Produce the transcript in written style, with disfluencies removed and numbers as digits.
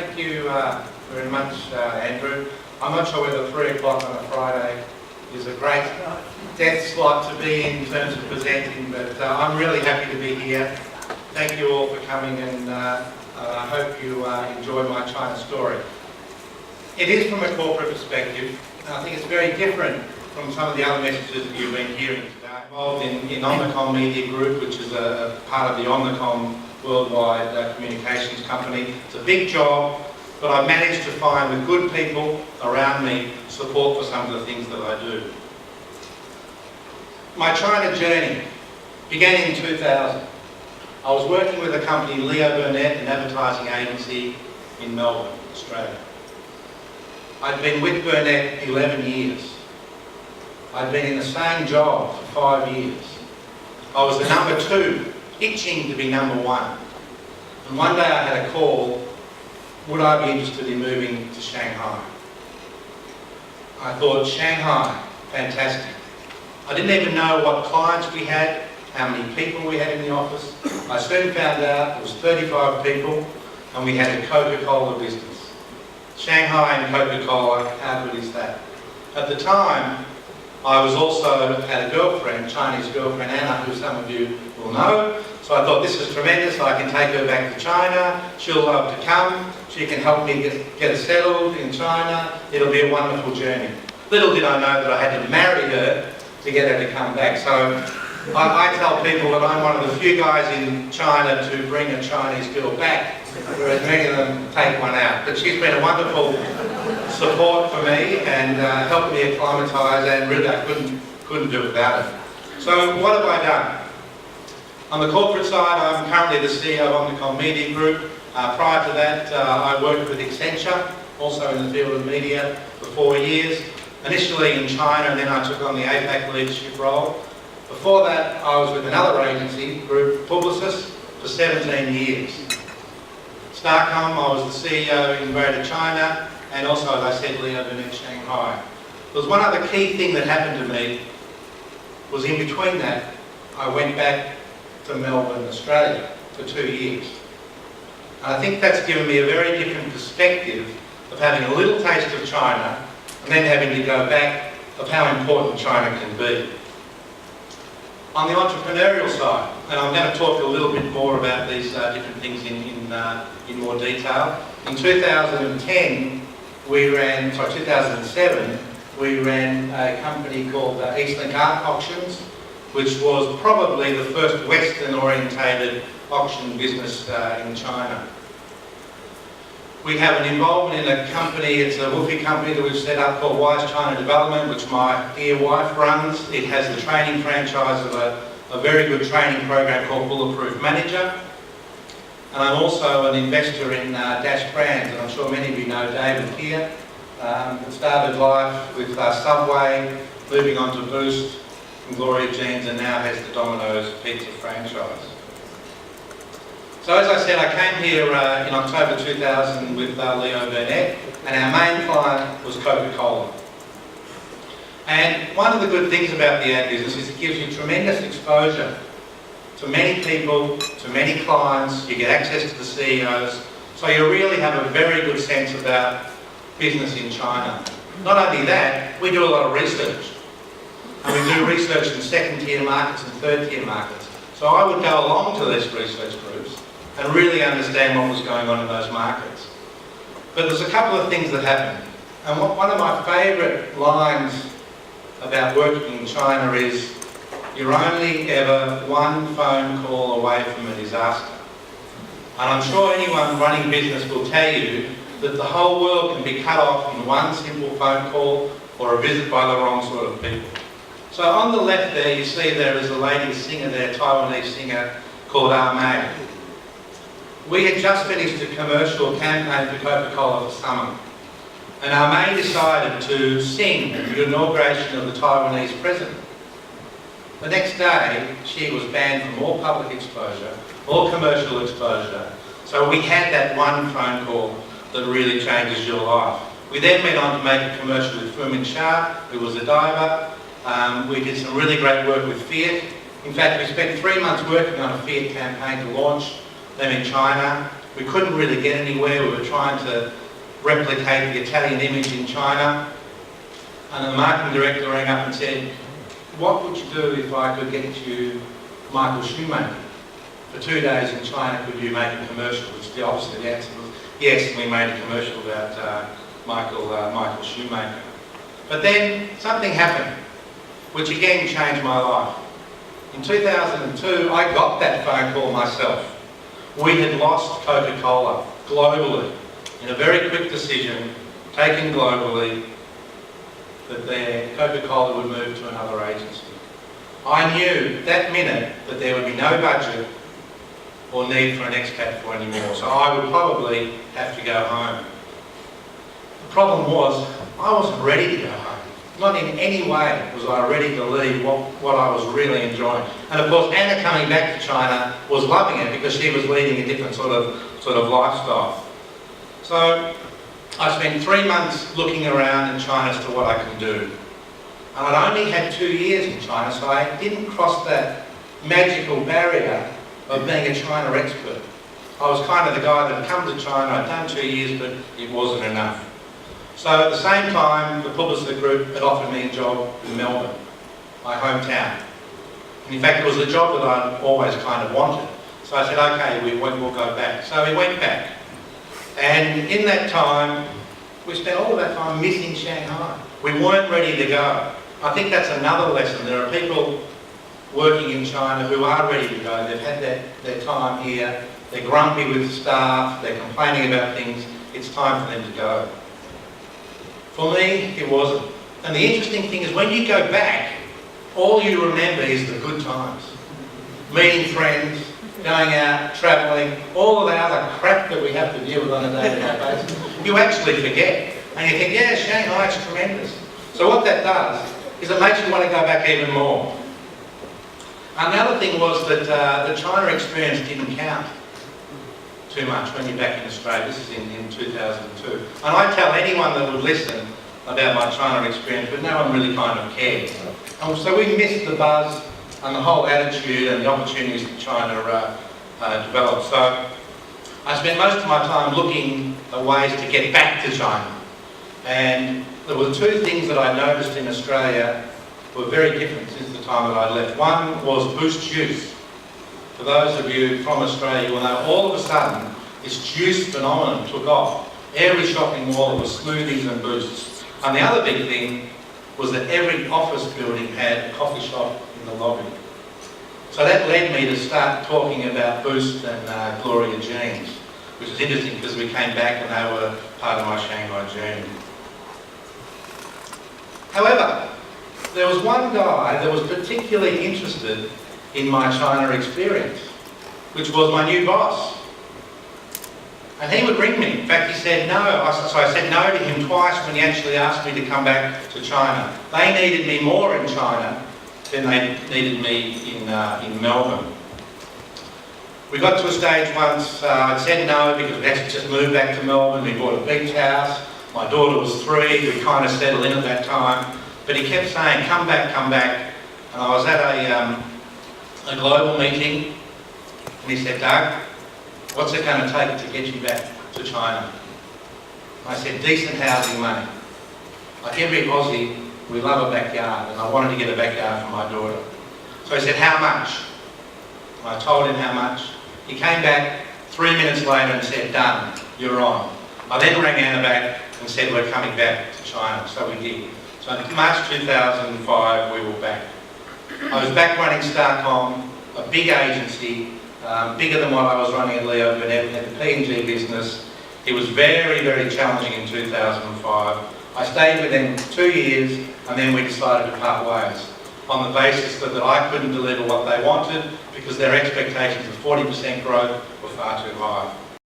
Thank you very much, Andrew. I'm not sure whether 3 o'clock on a Friday is a great death slot to be in terms of presenting, but I'm really happy to be here. Thank you all for coming, and I hope you enjoy my China story. It is from a corporate perspective, and I think it's very different from some of the other messages that you've been hearing today. I'm involved in Omnicom Media Group, which is a part of the Omnicom worldwide communications company. It's a big job, but I've managed to find, with good people around me, support for some of the things that I do. My China journey began in 2000. I was working with a company, Leo Burnett, an advertising agency in Melbourne, Australia. I'd been with Burnett 11 years. I'd been in the same job for 5 years. I was the number 2, itching to be number 1. And one day I had a call, would I be interested in moving to Shanghai? I thought, Shanghai, fantastic. I didn't even know what clients we had, how many people we had in the office. I soon found out it was 35 people, and we had a Coca-Cola business. Shanghai and Coca-Cola, how good is that? At the time, I was also had a girlfriend, Chinese girlfriend Anna, who some of you will know. So I thought, this is tremendous, I can take her back to China, she'll love to come, she can help me get settled in China, it'll be a wonderful journey. Little did I know that I had to marry her to get her to come back. So I tell people that I'm one of the few guys in China to bring a Chinese girl back, whereas many of them take one out. But she's been a wonderful support for me and helped me acclimatise, and really I couldn't do without it. So what have I done? On the corporate side, I'm currently the CEO of Omnicom Media Group. Prior to that, I worked with Accenture, also in the field of media, for 4 years. Initially in China, and then I took on the APAC leadership role. Before that, I was with another agency, Group Publicis, for 17 years. Starcom, I was the CEO in Greater China, and also, as I said, Leo Burnett Shanghai. There was one other key thing that happened to me, was in between that, I went back to Melbourne, Australia, for 2 years. And I think that's given me a very different perspective of having a little taste of China, and then having to go back of how important China can be. On the entrepreneurial side, and I'm going to talk a little bit more about these different things in more detail. In 2007, we ran a company called Eastlink Art Auctions, which was probably the first Western-orientated auction business in China. We have an involvement in a company, it's a woofie company that we've set up called Wise China Development, which my dear wife runs. It has the training franchise of a very good training program called Bulletproof Manager. And I'm also an investor in Dash Brands, and I'm sure many of you know David here. Started life with Subway, moving on to Boost and Gloria Jeans, and now has the Domino's pizza franchise. So as I said, I came here in October 2000 with Leo Burnett, and our main client was Coca-Cola. And one of the good things about the ad business is it gives you tremendous exposure to many people, to many clients. You get access to the CEOs, so you really have a very good sense about business in China. Not only that, we do a lot of research. And we do research in second-tier markets and third-tier markets. So I would go along to these research groups and really understand what was going on in those markets. But there's a couple of things that happened. And one of my favourite lines about working in China is, you're only ever one phone call away from a disaster. And I'm sure anyone running business will tell you that the whole world can be cut off in one simple phone call or a visit by the wrong sort of people. So on the left there, you see there is a lady singer there, Taiwanese singer, called May. We had just finished a commercial campaign for Coca-Cola for summer, and May decided to sing the inauguration of the Taiwanese president. The next day, she was banned from all public exposure, all commercial exposure, so we had that one phone call that really changes your life. We then went on to make a commercial with Fu Minxia, who was a diver. We did some really great work with Fiat. In fact, we spent 3 months working on a Fiat campaign to launch them in China. We couldn't really get anywhere. We were trying to replicate the Italian image in China. And the marketing director rang up and said, what would you do if I could get you Michael Shoemaker? For 2 days in China, could you make a commercial? Which obviously the answer was yes, and we made a commercial about Michael Shoemaker. But then something happened, which again changed my life. In 2002, I got that phone call myself. We had lost Coca-Cola globally in a very quick decision taken globally that their Coca-Cola would move to another agency. I knew that minute that there would be no budget or need for an expat for anymore, so I would probably have to go home. The problem was, I wasn't ready to go home. Not in any way was I ready to leave what I was really enjoying. And of course, Anna coming back to China was loving it because she was leading a different sort of lifestyle. So I spent 3 months looking around in China as to what I can do. And I'd only had 2 years in China, so I didn't cross that magical barrier of being a China expert. I was kind of the guy that had come to China, I'd done 2 years, but it wasn't enough. So at the same time, the publicity group had offered me a job in Melbourne, my hometown. And in fact, it was a job that I'd always kind of wanted. So I said, okay, we'll go back. So we went back. And in that time, we spent all of that time missing Shanghai. We weren't ready to go. I think that's another lesson. There are people working in China who are ready to go. They've had their time here. They're grumpy with staff. They're complaining about things. It's time for them to go. For me, it wasn't. And the interesting thing is when you go back, all you remember is the good times. Meeting friends, going out, travelling, all of the other crap that we have to deal with on a day-to-day basis. You actually forget. And you think, yeah, Shanghai is tremendous. So what that does is it makes you want to go back even more. Another thing was that the China experience didn't count too much when you're back in Australia. This is in 2002. And I tell anyone that would listen about my China experience, but no one really kind of cared. And so we missed the buzz and the whole attitude and the opportunities that China developed. So I spent most of my time looking at ways to get back to China. And there were 2 things that I noticed in Australia were very different since the time that I left. One was Boost Juice. For those of you from Australia, you will know all of a sudden this juice phenomenon took off. Every shopping mall was smoothies and boosts. And the other big thing was that every office building had a coffee shop in the lobby. So that led me to start talking about Boost and Gloria Jeans, which is interesting because we came back and they were part of my Shanghai journey. However, there was one guy that was particularly interested in my China experience, which was my new boss. And he would ring me. In fact, he said no. So I said no to him twice when he actually asked me to come back to China. They needed me more in China than they needed me in Melbourne. We got to a stage once, I said no because we had to just move back to Melbourne. We bought a beach house. My daughter was 3. We kind of settled in at that time. But he kept saying, come back, come back. And I was at a global meeting, and he said, Doug, what's it going to take to get you back to China? And I said, decent housing money. Like every Aussie, we love a backyard, and I wanted to get a backyard for my daughter. So he said, how much? And I told him how much. He came back 3 minutes later and said, done, you're on. I then rang Anna back and said, we're coming back to China. So we did. So in March 2005, we were back. I was back running Starcom, a big agency, bigger than what I was running at Leo Burnett, had the P&G business. It was very, very challenging in 2005. I stayed with them 2 years, and then we decided to part ways on the basis that I couldn't deliver what they wanted because their expectations of 40% growth were far too high.